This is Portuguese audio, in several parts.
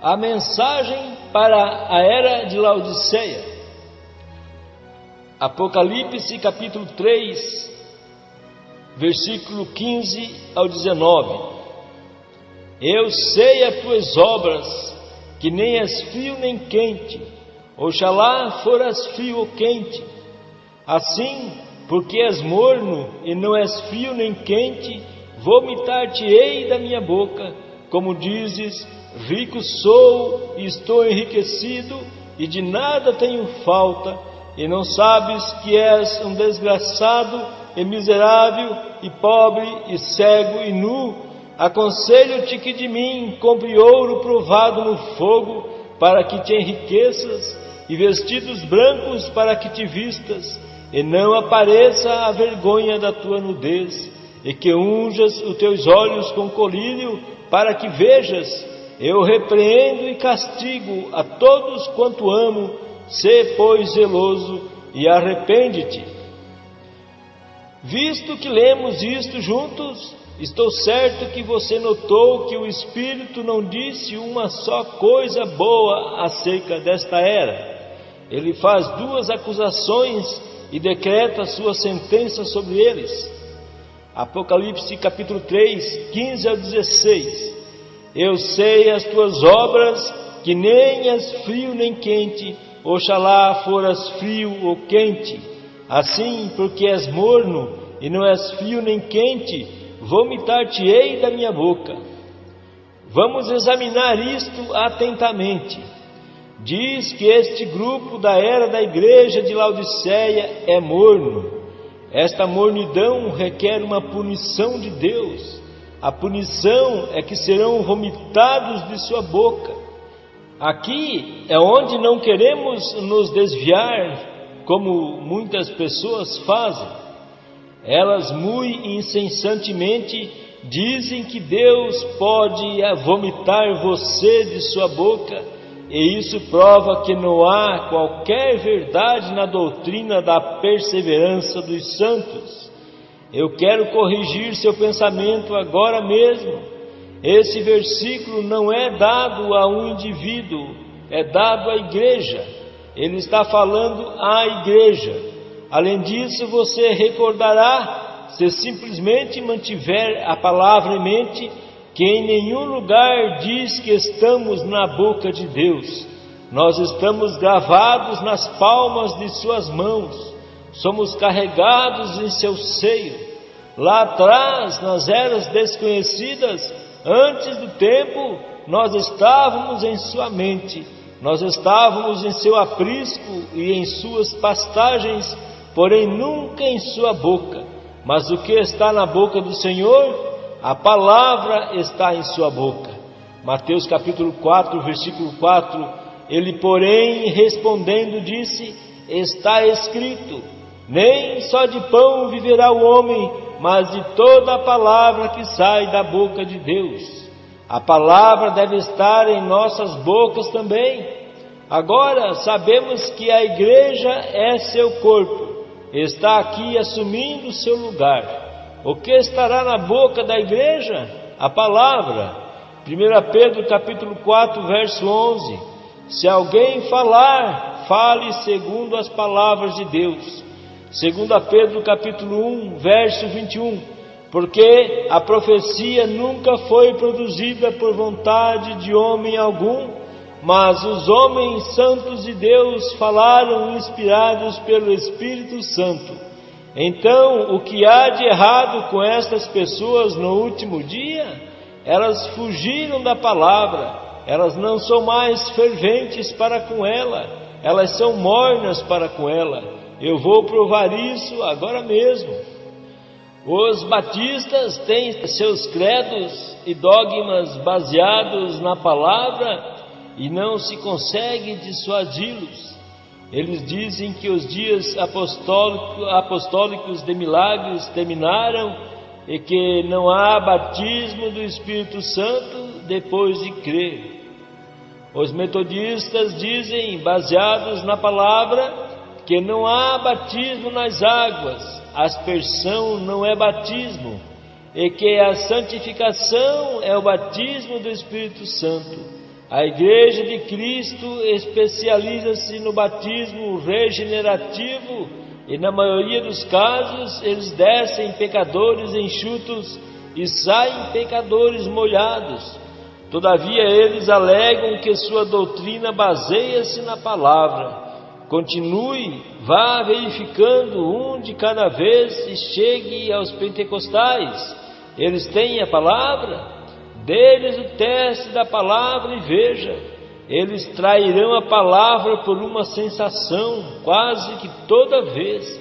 A mensagem para a era de Laodiceia. Apocalipse capítulo 3, versículo 15 ao 19. Eu sei as tuas obras, que nem és frio nem quente. Oxalá foras frio ou quente. Assim, porque és morno e não és frio nem quente, vomitar-te-ei da minha boca. Como dizes, rico sou e estou enriquecido, e de nada tenho falta, e não sabes que és um desgraçado e miserável, e pobre, e cego, e nu. Aconselho-te que de mim compre ouro provado no fogo, para que te enriqueças, e vestidos brancos para que te vistas, e não apareça a vergonha da tua nudez, e que unjas os teus olhos com colírio, para que vejas. Eu repreendo e castigo a todos quanto amo. Sê, pois, zeloso e arrepende-te. Visto que lemos isto juntos, estou certo que você notou que o Espírito não disse uma só coisa boa acerca desta era. Ele faz duas acusações e decreta sua sentença sobre eles. Apocalipse capítulo 3, 15 ao 16. Eu sei as tuas obras, que nem és frio nem quente. Oxalá foras frio ou quente. Assim, porque és morno e não és frio nem quente, vomitar-te-ei da minha boca. Vamos examinar isto atentamente. Diz que este grupo da era da igreja de Laodiceia é morno. Esta mornidão requer uma punição de Deus. A punição é que serão vomitados de sua boca. Aqui é onde não queremos nos desviar, como muitas pessoas fazem. Elas muito incessantemente dizem que Deus pode vomitar você de sua boca, e isso prova que não há qualquer verdade na doutrina da perseverança dos santos. Eu quero corrigir seu pensamento agora mesmo. Esse versículo não é dado a um indivíduo, é dado à igreja. Ele está falando à igreja. Além disso, você recordará, se simplesmente mantiver a palavra em mente, que em nenhum lugar diz que estamos na boca de Deus. Nós estamos gravados nas palmas de suas mãos, somos carregados em seu seio. Lá atrás, nas eras desconhecidas, antes do tempo, nós estávamos em sua mente, nós estávamos em seu aprisco e em suas pastagens, porém nunca em sua boca. Mas o que está na boca do Senhor? A palavra está em sua boca. Mateus capítulo 4, versículo 4. Ele, porém, respondendo, disse: está escrito, nem só de pão viverá o homem, mas de toda a palavra que sai da boca de Deus. A palavra deve estar em nossas bocas também. Agora sabemos que a igreja é seu corpo, está aqui assumindo seu lugar. O que estará na boca da igreja? A palavra. 1 Pedro capítulo 4, verso 11. Se alguém falar, fale segundo as palavras de Deus. 2 Pedro capítulo 1, verso 21. Porque a profecia nunca foi produzida por vontade de homem algum, mas os homens santos de Deus falaram inspirados pelo Espírito Santo. Então, o que há de errado com estas pessoas no último dia? Elas fugiram da palavra, elas não são mais ferventes para com ela, elas são mornas para com ela. Eu vou provar isso agora mesmo. Os batistas têm seus credos e dogmas baseados na palavra e não se consegue dissuadi-los. Eles dizem que os dias apostólicos de milagres terminaram e que não há batismo do Espírito Santo depois de crer. Os metodistas dizem, baseados na palavra, que não há batismo nas águas, aspersão não é batismo, e que a santificação é o batismo do Espírito Santo. A Igreja de Cristo especializa-se no batismo regenerativo e, na maioria dos casos, eles descem pecadores enxutos e saem pecadores molhados. Todavia, eles alegam que sua doutrina baseia-se na palavra. Continue, vá verificando um de cada vez e chegue aos pentecostais. Eles têm a palavra? Dê-lhes o teste da palavra e veja. Eles trairão a palavra por uma sensação, quase que toda vez.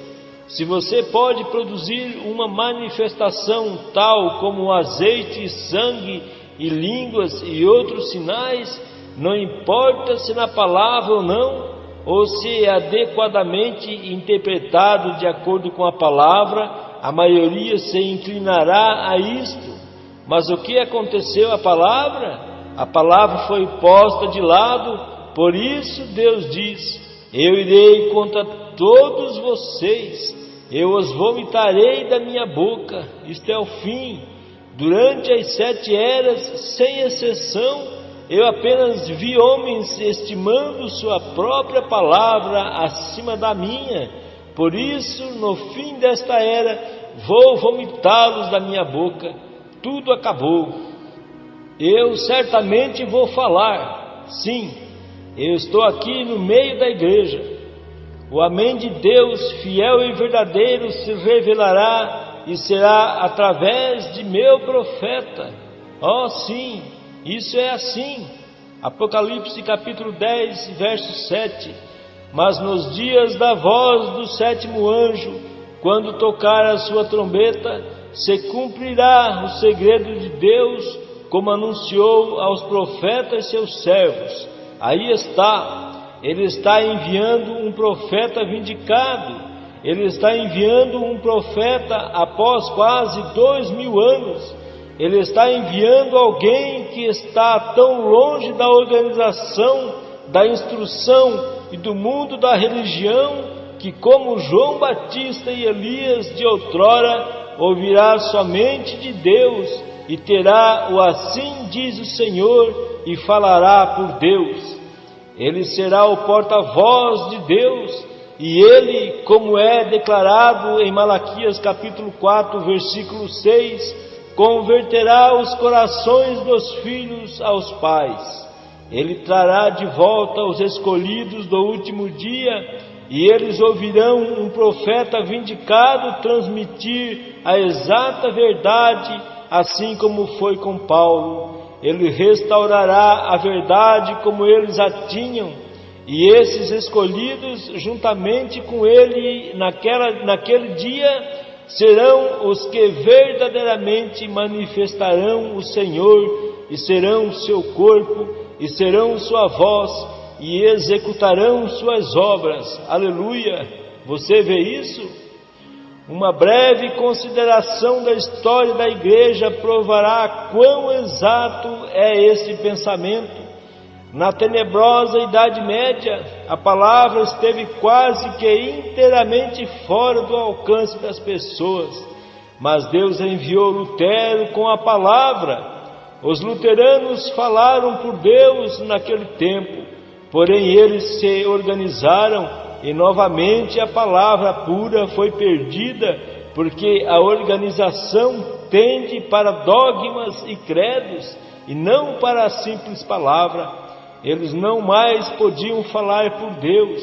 Se você pode produzir uma manifestação tal como azeite, sangue e línguas e outros sinais, não importa se na palavra ou não, ou se é adequadamente interpretado de acordo com a palavra, a maioria se inclinará a isto. Mas o que aconteceu à palavra? A palavra foi posta de lado, por isso Deus diz: eu irei contra todos vocês, eu os vomitarei da minha boca. Isto é o fim. Durante as 7 eras, sem exceção, eu apenas vi homens estimando sua própria palavra acima da minha. Por isso, no fim desta era, vou vomitá-los da minha boca. Tudo acabou. Eu certamente vou falar. Sim, eu estou aqui no meio da igreja. O amém de Deus, fiel e verdadeiro, se revelará e será através de meu profeta. Oh, sim, isso é assim. Apocalipse capítulo 10, verso 7. Mas nos dias da voz do 7º anjo, quando tocar a sua trombeta, se cumprirá o segredo de Deus, como anunciou aos profetas seus servos. Aí está, Ele está enviando um profeta vindicado. Ele está enviando um profeta após quase 2000 anos. Ele está enviando alguém que está tão longe da organização, da instrução e do mundo da religião, que como João Batista e Elias de outrora, ouvirá somente de Deus e terá o assim diz o Senhor e falará por Deus. Ele será o porta-voz de Deus e ele, como é declarado em Malaquias capítulo 4, versículo 6, converterá os corações dos filhos aos pais. Ele trará de volta os escolhidos do último dia, e eles ouvirão um profeta vindicado transmitir a exata verdade, assim como foi com Paulo. Ele restaurará a verdade como eles a tinham, e esses escolhidos, juntamente com ele, naquele dia, serão os que verdadeiramente manifestarão o Senhor, e serão seu corpo, e serão sua voz, e executarão suas obras. Aleluia! Você vê isso? Uma breve consideração da história da igreja provará quão exato é esse pensamento. Na tenebrosa Idade Média, a palavra esteve quase que inteiramente fora do alcance das pessoas, mas Deus enviou Lutero com a palavra. Os luteranos falaram por Deus naquele tempo, porém eles se organizaram e novamente a palavra pura foi perdida, porque a organização tende para dogmas e credos e não para a simples palavra. Eles não mais podiam falar por Deus.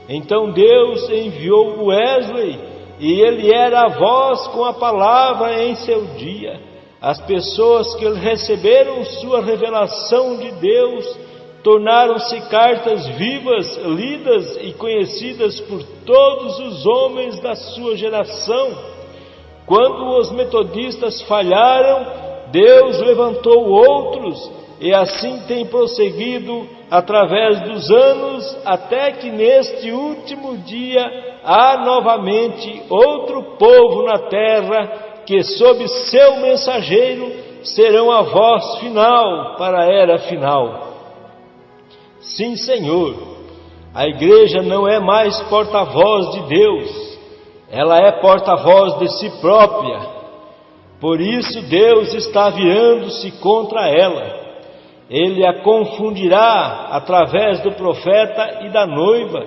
Então Deus enviou Wesley, e ele era a voz com a palavra em seu dia. As pessoas que receberam sua revelação de Deus tornaram-se cartas vivas, lidas e conhecidas por todos os homens da sua geração. Quando os metodistas falharam, Deus levantou outros, e assim tem prosseguido através dos anos, até que neste último dia há novamente outro povo na terra, que sob seu mensageiro serão a voz final para a era final. Sim, Senhor, a igreja não é mais porta-voz de Deus, ela é porta-voz de si própria. Por isso Deus está virando-se contra ela. Ele a confundirá através do profeta e da noiva,